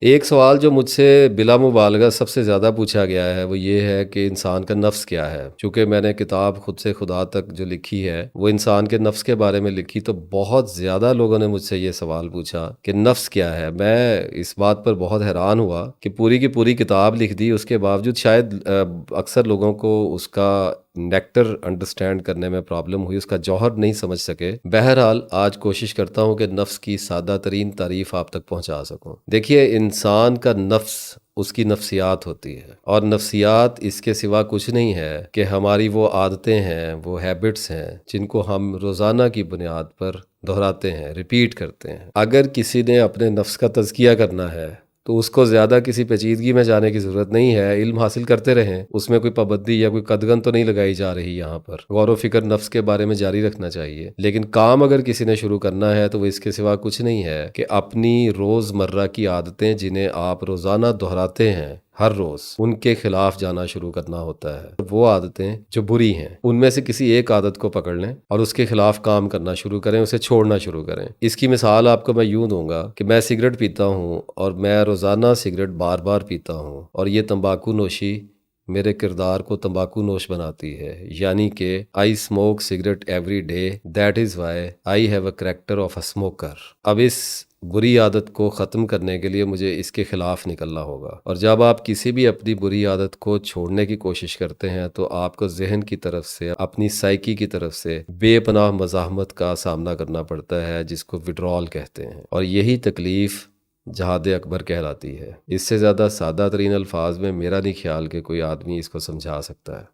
ایک سوال جو مجھ سے بلا مبالغہ سب سے زیادہ پوچھا گیا ہے وہ یہ ہے کہ انسان کا نفس کیا ہے؟ چونکہ میں نے کتاب خود سے خدا تک جو لکھی ہے وہ انسان کے نفس کے بارے میں لکھی، تو بہت زیادہ لوگوں نے مجھ سے یہ سوال پوچھا کہ نفس کیا ہے۔ میں اس بات پر بہت حیران ہوا کہ پوری کی پوری کتاب لکھ دی، اس کے باوجود شاید اکثر لوگوں کو اس کا نیکٹر انڈرسٹینڈ کرنے میں پرابلم ہوئی، اس کا جوہر نہیں سمجھ سکے۔ بہرحال آج کوشش کرتا ہوں کہ نفس کی سادہ ترین تعریف آپ تک پہنچا سکوں۔ دیکھیے، انسان کا نفس اس کی نفسیات ہوتی ہے، اور نفسیات اس کے سوا کچھ نہیں ہے کہ ہماری وہ عادتیں ہیں، وہ ہیبٹس ہیں جن کو ہم روزانہ کی بنیاد پر دہراتے ہیں، ریپیٹ کرتے ہیں۔ اگر کسی نے اپنے نفس کا تزکیہ کرنا ہے تو اس کو زیادہ کسی پیچیدگی میں جانے کی ضرورت نہیں ہے، علم حاصل کرتے رہیں، اس میں کوئی پابندی یا کوئی قدغن تو نہیں لگائی جا رہی۔ یہاں پر غور و فکر نفس کے بارے میں جاری رکھنا چاہیے، لیکن کام اگر کسی نے شروع کرنا ہے تو وہ اس کے سوا کچھ نہیں ہے کہ اپنی روز مرہ کی عادتیں جنہیں آپ روزانہ دہراتے ہیں ہر روز، ان کے خلاف جانا شروع کرنا ہوتا ہے۔ وہ عادتیں جو بری ہیں ان میں سے کسی ایک عادت کو پکڑ لیں اور اس کے خلاف کام کرنا شروع کریں، اسے چھوڑنا شروع کریں۔ اس کی مثال آپ کو میں یوں دوں گا کہ میں سگریٹ پیتا ہوں اور میں روزانہ سگریٹ بار بار پیتا ہوں، اور یہ تمباکو نوشی میرے کردار کو تمباکو نوش بناتی ہے، یعنی کہ I smoke cigarette every day, that is why I have a character of a smoker. اب اس بری عادت کو ختم کرنے کے لیے مجھے اس کے خلاف نکلنا ہوگا، اور جب آپ کسی بھی اپنی بری عادت کو چھوڑنے کی کوشش کرتے ہیں تو آپ کو ذہن کی طرف سے، اپنی سائیکی کی طرف سے بے پناہ مزاحمت کا سامنا کرنا پڑتا ہے، جس کو وڈرال کہتے ہیں، اور یہی تکلیف جہاد اکبر کہلاتی ہے۔ اس سے زیادہ سادہ ترین الفاظ میں میرا نہیں خیال کہ کوئی آدمی اس کو سمجھا سکتا ہے۔